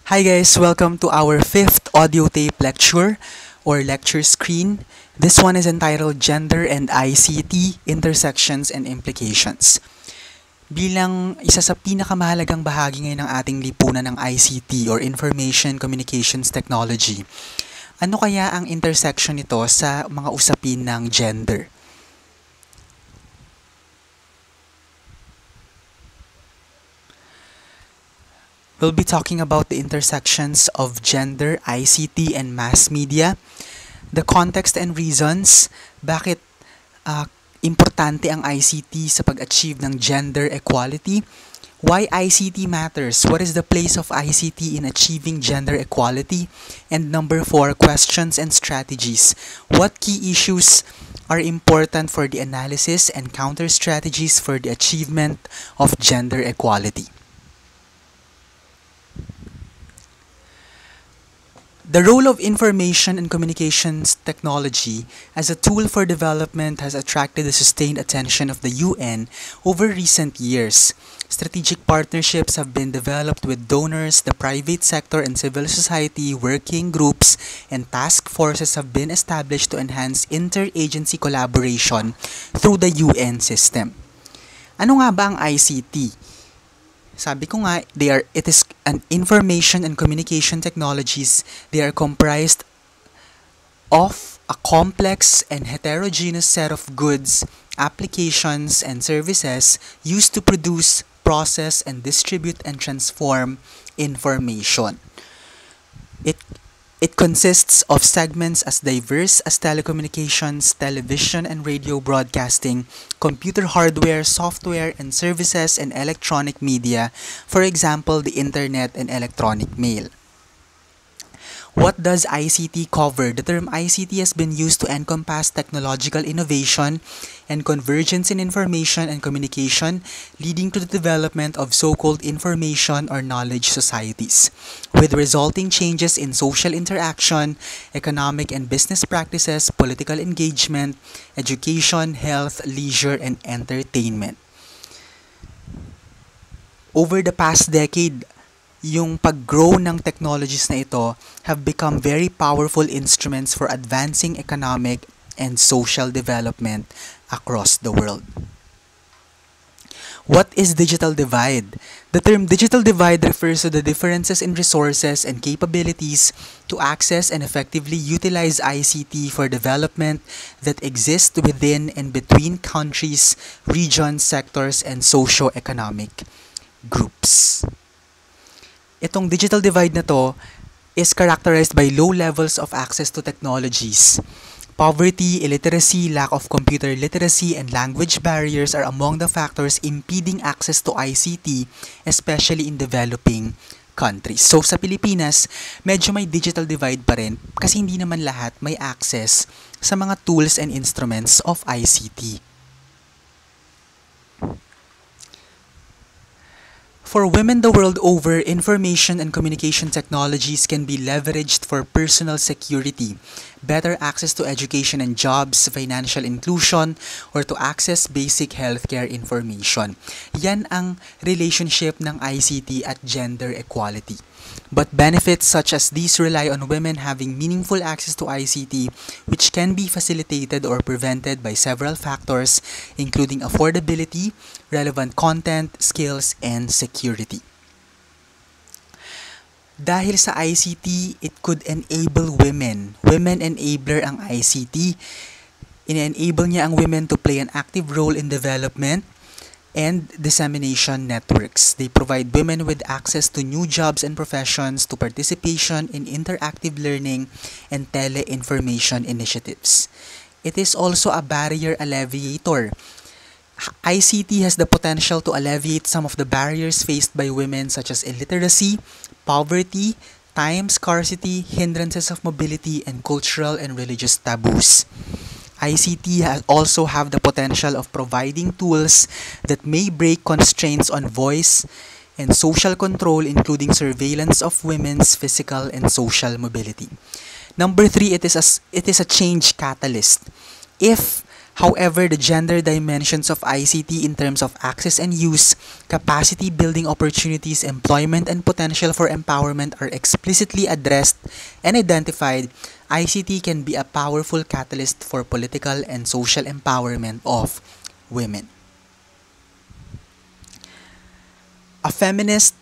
Hi guys, welcome to our fifth audio tape lecture or lecture screen. This one is entitled Gender and ICT, Intersections and Implications. Bilang isa sa pinakamahalagang bahagi ngayon ng ating lipunan ng ICT or Information Communications Technology, ano kaya ang intersection nito sa mga usapin ng gender? We'll be talking about the intersections of gender, ICT, and mass media, the context and reasons bakit importante ang ICT sa pag-achieve ng gender equality, why ICT matters, what is the place of ICT in achieving gender equality, and number 4, questions and strategies. What key issues are important for the analysis and counter strategies for the achievement of gender equality? The role of information and communications technology as a tool for development has attracted the sustained attention of the UN over recent years. Strategic partnerships have been developed with donors, the private sector and civil society, working groups, and task forces have been established to enhance interagency collaboration through the UN system. Ano nga ba ang ICT? Sabi ko nga, it is an information and communication technologies. They are comprised of a complex and heterogeneous set of goods, applications, and services used to produce, process, and distribute and transform information. It consists of segments as diverse as telecommunications, television and radio broadcasting, computer hardware, software and services, and electronic media, for example, the internet and electronic mail. What does ICT cover? The term ICT has been used to encompass technological innovation and convergence in information and communication, leading to the development of so-called information or knowledge societies, with resulting changes in social interaction, economic and business practices, political engagement, education, health, leisure, and entertainment. Over the past decade, yung pag-grow ng technologies na ito have become very powerful instruments for advancing economic and social development across the world. What is digital divide? The term digital divide refers to the differences in resources and capabilities to access and effectively utilize ICT for development that exist within and between countries, regions, sectors, and socio-economic groups. Itong digital divide na to is characterized by low levels of access to technologies. Poverty, illiteracy, lack of computer literacy, and language barriers are among the factors impeding access to ICT, especially in developing countries. So sa Pilipinas, medyo may digital divide pa rin kasi hindi naman lahat may access sa mga tools and instruments of ICT. For women the world over, information and communication technologies can be leveraged for personal security, better access to education and jobs, financial inclusion, or to access basic healthcare information. Yan ang relationship ng ICT at gender equality. But benefits such as these rely on women having meaningful access to ICT, which can be facilitated or prevented by several factors, including affordability, relevant content, skills, and security. Dahil sa ICT, it could enable women. Women enabler ang ICT. In-enable niya ang women to play an active role in development and dissemination networks. They provide women with access to new jobs and professions, to participation in interactive learning and tele-information initiatives. It is also a barrier alleviator. ICT has the potential to alleviate some of the barriers faced by women such as illiteracy, poverty, time scarcity, hindrances of mobility, and cultural and religious taboos. ICT also have the potential of providing tools that may break constraints on voice and social control, including surveillance of women's physical and social mobility. Number 3, it is a change catalyst. If However, the gender dimensions of ICT in terms of access and use, capacity building opportunities, employment, and potential for empowerment are explicitly addressed and identified. ICT can be a powerful catalyst for political and social empowerment of women. A feminist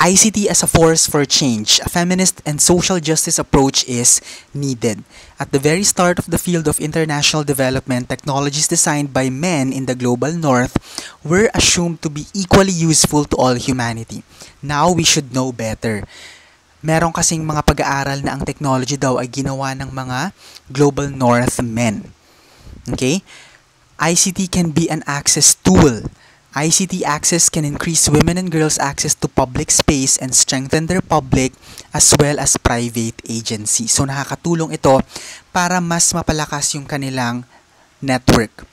ICT as a force for change, a feminist and social justice approach is needed. At the very start of the field of international development, technologies designed by men in the global north were assumed to be equally useful to all humanity. Now we should know better. Meron kasing mga pag-aaral na ang technology daw ay ginawa ng mga global north men. Okay? ICT can be an access tool. ICT access can increase women and girls' access to public space and strengthen their public as well as private agency. So nakakatulong ito para mas mapalakas yung kanilang network.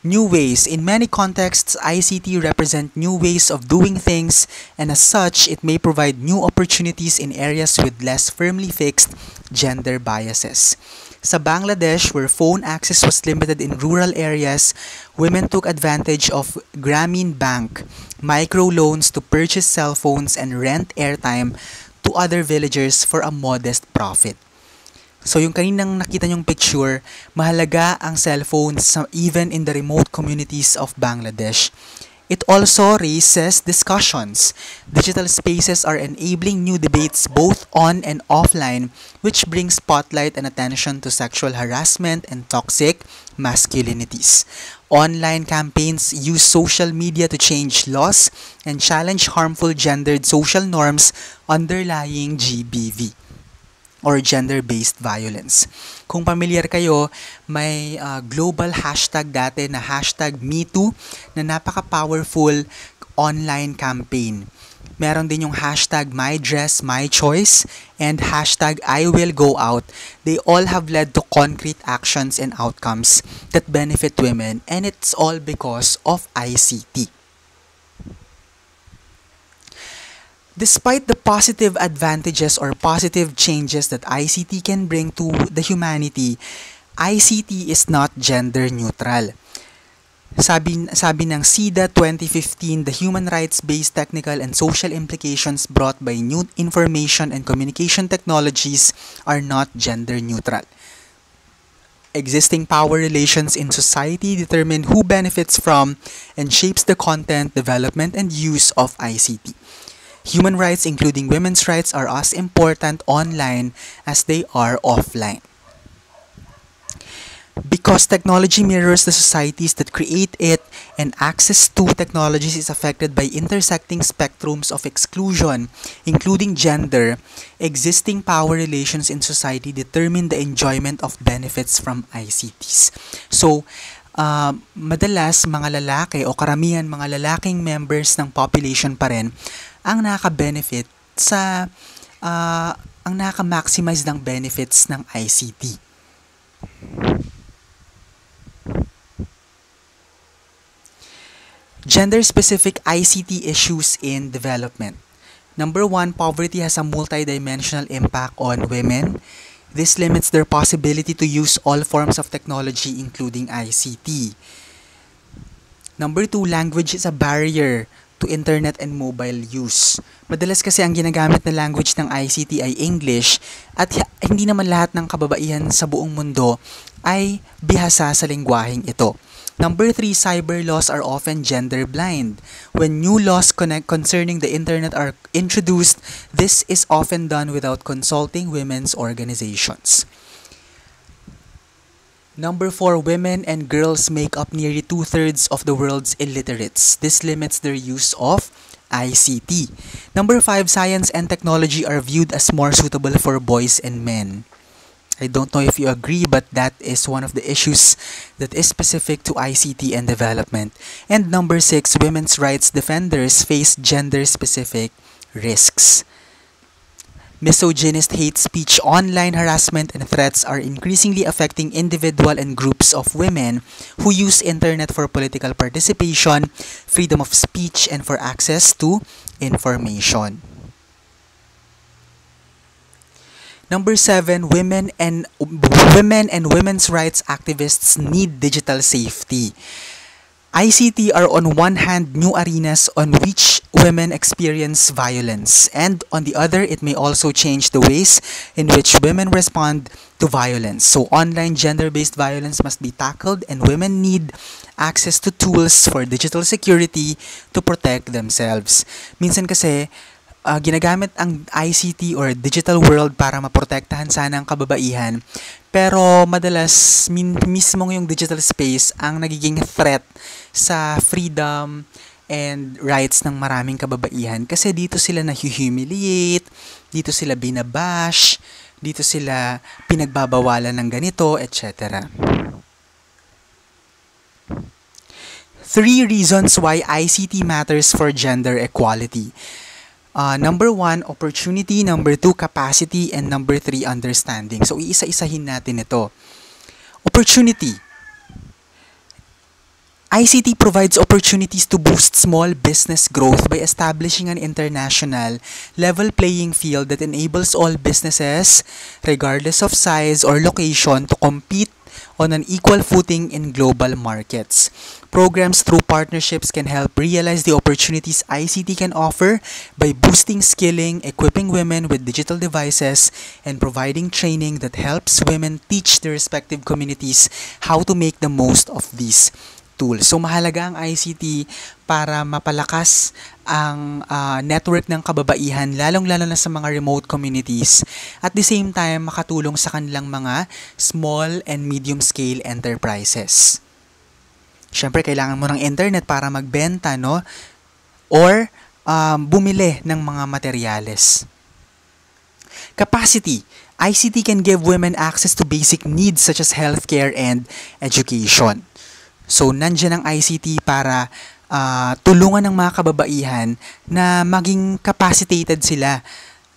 New ways. In many contexts, ICT represent new ways of doing things, and as such, it may provide new opportunities in areas with less firmly fixed gender biases. Sa Bangladesh, where phone access was limited in rural areas, women took advantage of Grameen Bank microloans to purchase cell phones and rent airtime to other villagers for a modest profit. So yung kaninang nakita nyong picture, mahalaga ang cellphones even in the remote communities of Bangladesh. It also raises discussions. Digital spaces are enabling new debates both on and offline, which brings spotlight and attention to sexual harassment and toxic masculinities. Online campaigns use social media to change laws and challenge harmful gendered social norms underlying GBV or gender-based violence. Kung familiar kayo, may global hashtag dati na hashtag #MeToo na napaka-powerful online campaign. Meron din yung hashtag #MyDressMyChoice and hashtag #IWillGoOut. They all have led to concrete actions and outcomes that benefit women, and it's all because of ICT. Despite the positive advantages or positive changes that ICT can bring to the humanity, ICT is not gender neutral. Sabi ng SIDA 2015, the human rights-based technical and social implications brought by new information and communication technologies are not gender neutral. Existing power relations in society determine who benefits from and shapes the content, development, and use of ICT. Human rights, including women's rights, are as important online as they are offline. Because technology mirrors the societies that create it, and access to technologies is affected by intersecting spectrums of exclusion, including gender, existing power relations in society determine the enjoyment of benefits from ICTs. So, madalas mga lalaki o karamihan mga lalaking members ng population pa rin ang nakaka-benefit sa ang nakaka-maximize ng benefits ng ICT. Gender-specific ICT issues in development. Number 1, poverty has a multidimensional impact on women. This limits their possibility to use all forms of technology, including ICT. Number 2, language is a barrier to internet and mobile use. Madalas kasi ang ginagamit na language ng ICT ay English at hindi naman lahat ng kababaihan sa buong mundo ay bihasa sa lengguaheng ito. Number 3, cyber laws are often gender blind. When new laws concerning the internet are introduced, this is often done without consulting women's organizations. Number 4, women and girls make up nearly 2/3 of the world's illiterates. This limits their use of ICT. Number 5, science and technology are viewed as more suitable for boys and men. I don't know if you agree, but that is one of the issues that is specific to ICT and development. And number 6, women's rights defenders face gender-specific risks. Misogynist hate speech, online harassment, and threats are increasingly affecting individual and groups of women who use internet for political participation, freedom of speech, and for access to information. Number 7, women and women's rights activists need digital safety. ICT are on one hand new arenas on which women experience violence, and on the other, it may also change the ways in which women respond to violence. So online gender-based violence must be tackled, and women need access to tools for digital security to protect themselves. Minsan kasi, ginagamit ang ICT or digital world para maprotektahan sana ang kababaihan. Pero madalas mismong yung digital space ang nagiging threat sa freedom and rights ng maraming kababaihan. Kasi dito sila na-humiliate, dito sila binabash, dito sila pinagbabawalan ng ganito, etc. 3 reasons why ICT matters for gender equality. Number 1, opportunity. Number 2, capacity. And number 3, understanding. So, iisa-isahin natin ito. Opportunity. ICT provides opportunities to boost small business growth by establishing an international level playing field that enables all businesses, regardless of size or location, to compete on an equal footing in global markets. Programs through partnerships can help realize the opportunities ICT can offer by boosting skilling, equipping women with digital devices, and providing training that helps women teach their respective communities how to make the most of these tools. So mahalaga ang ICT para mapalakas ang network ng kababaihan, lalong-lalo na sa mga remote communities. At the same time, makatulong sa kanilang mga small and medium-scale enterprises. Siyempre, kailangan mo ng internet para magbenta, no? Or bumili ng mga materyales. Capacity. ICT can give women access to basic needs such as healthcare and education. So, nandiyan ang ICT para tulungan ng mga kababaihan na maging capacitated sila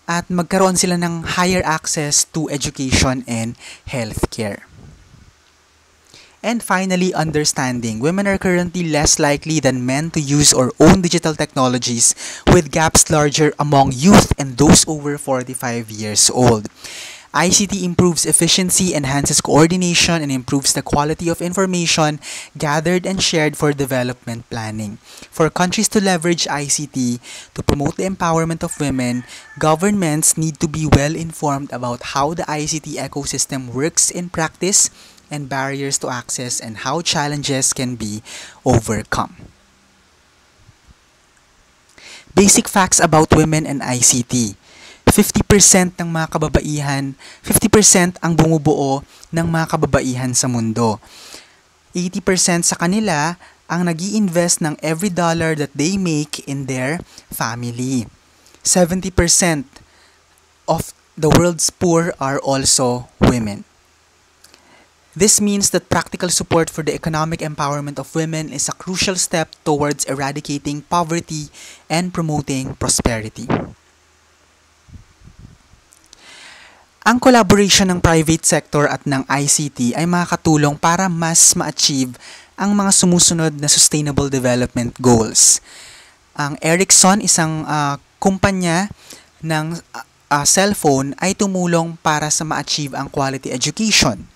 at magkaroon sila ng higher access to education and healthcare. And finally, understanding. Women are currently less likely than men to use or own digital technologies, with gaps larger among youth and those over 45 years old. ICT improves efficiency, enhances coordination, and improves the quality of information gathered and shared for development planning. For countries to leverage ICT to promote the empowerment of women, governments need to be well informed about how the ICT ecosystem works in practice and barriers to access and how challenges can be overcome. Basic facts about women and ICT. 50% ng mga kababaihan, 50% ang bumubuo ng mga kababaihan sa mundo. 80% sa kanila ang nag-i-invest ng every dollar that they make in their family. 70% of the world's poor are also women. This means that practical support for the economic empowerment of women is a crucial step towards eradicating poverty and promoting prosperity. Ang collaboration ng private sector at ng ICT ay makakatulong para mas ma-achieve ang mga sumusunod na Sustainable Development Goals. Ang Ericsson, isang kumpanya ng cellphone, ay tumulong para sa ma-achieve ang quality education.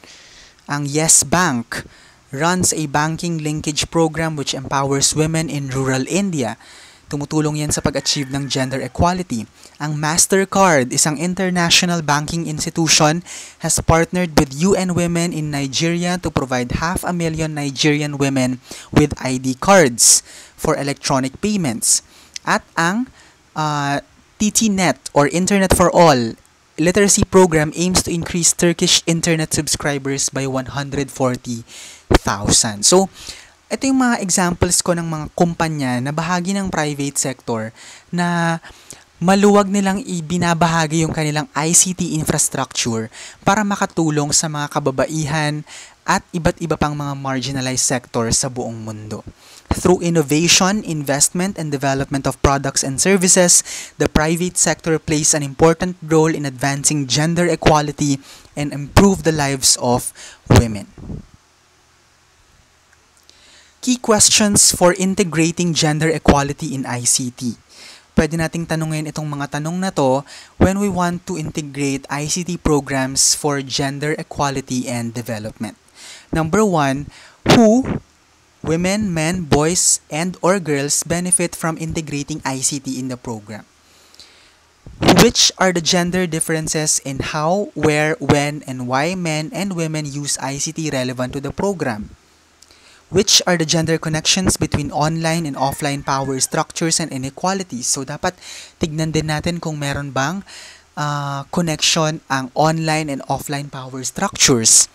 Ang Yes Bank runs a banking linkage program which empowers women in rural India. Tumutulong yan sa pag-achieve ng gender equality. Ang MasterCard, isang international banking institution, has partnered with UN Women in Nigeria to provide 500,000 Nigerian women with ID cards for electronic payments. At ang TTNet or Internet for All literacy program aims to increase Turkish internet subscribers by 140,000. So, ito yung mga examples ko ng mga kumpanya na bahagi ng private sector na maluwag nilang ibinabahagi yung kanilang ICT infrastructure para makatulong sa mga kababaihan at iba't iba pang mga marginalized sector sa buong mundo. Through innovation, investment, and development of products and services, the private sector plays an important role in advancing gender equality and improve the lives of women. Key questions for integrating gender equality in ICT. pwede nating tanungin itong mga tanong na to when we want to integrate ICT programs for gender equality and development. Number 1, who, women, men, boys, and or girls benefit from integrating ICT in the program? Which are the gender differences in how, where, when, and why men and women use ICT relevant to the program? Which are the gender connections between online and offline power structures and inequalities? So, dapat tignan din natin kung meron bang connection ang online and offline power structures.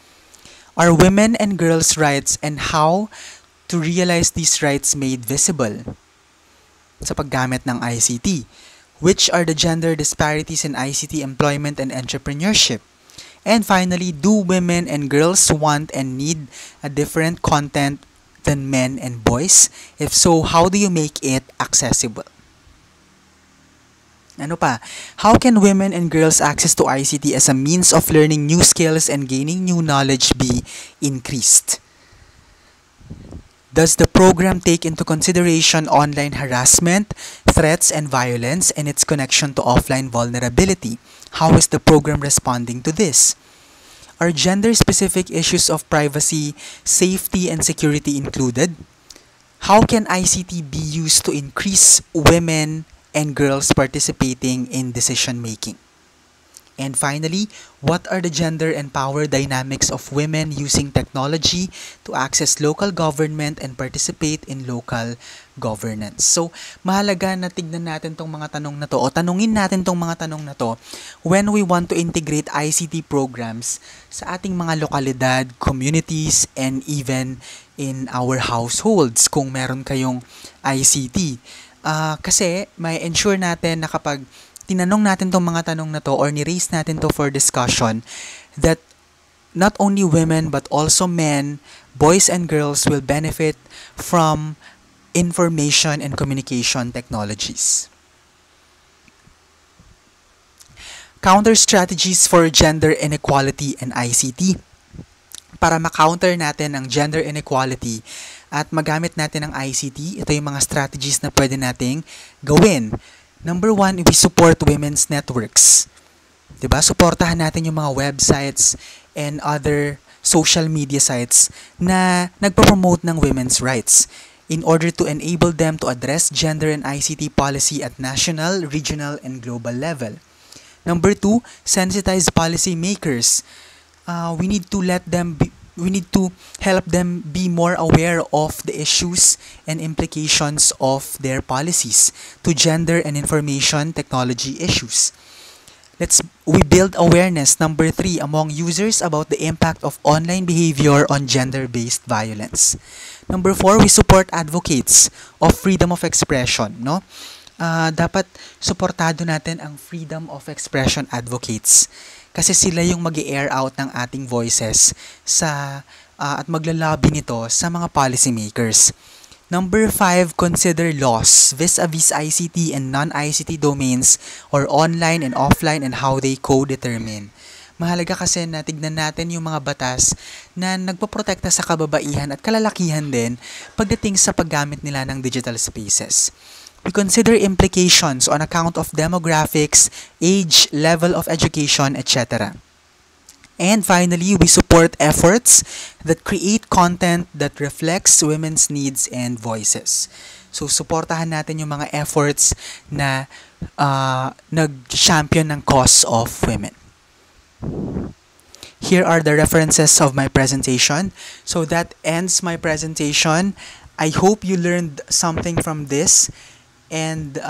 Are women and girls' rights and how to realize these rights made visible sa paggamit ng ICT? Which are the gender disparities in ICT employment and entrepreneurship? And finally, do women and girls want and need a different content than men and boys? If so, how do you make it accessible? Ano pa? How can women and girls' access to ICT as a means of learning new skills and gaining new knowledge be increased? Does the program take into consideration online harassment, threats, and violence and its connection to offline vulnerability? How is the program responding to this? Are gender-specific issues of privacy, safety, and security included? How can ICT be used to increase women and girls participating in decision-making? And finally, what are the gender and power dynamics of women using technology to access local government and participate in local governance? So, mahalaga na tignan natin tong mga tanong na to o tanungin natin tong mga tanong na to when we want to integrate ICT programs sa ating mga lokalidad, communities, and even in our households kung meron kayong ICT. Kasi may ensure natin na kapag tinanong natin tong mga tanong na to or ni-raise natin to for discussion, that not only women but also men, boys and girls will benefit from information and communication technologies. Counter strategies for gender inequality and ICT. Para ma-counter natin ang gender inequality at magamit natin ang ICT, ito yung mga strategies na pwede nating gawin. Number 1, we support women's networks. Diba? Suportahan natin yung mga websites and other social media sites na nagpo-promote ng women's rights in order to enable them to address gender and ICT policy at national, regional, and global level. Number 2, sensitize policy makers. We need to help them be more aware of the issues and implications of their policies to gender and information technology issues. We build awareness, number 3, among users about the impact of online behavior on gender-based violence. Number 4, we support advocates of freedom of expression, no? Dapat suportado natin ang freedom of expression advocates. Kasi sila yung mag-air out ng ating voices at maglalobby nito sa mga policymakers. Number 5, consider laws vis-a-vis ICT and non-ICT domains or online and offline and how they co-determine. Mahalaga kasi na tignan natin yung mga batas na nagpoprotekta sa kababaihan at kalalakihan din pagdating sa paggamit nila ng digital spaces. We consider implications on account of demographics, age, level of education, etc. And finally, we support efforts that create content that reflects women's needs and voices. So, suportahan natin yung mga efforts na nag-champion ng cause of women. Here are the references of my presentation. So, that ends my presentation. I hope you learned something from this. And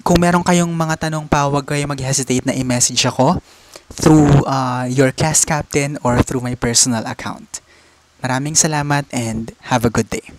kung meron kayong mga tanong pa, huwag kayo mag-hesitate na i-message ako through your class captain or through my personal account. Maraming salamat and have a good day.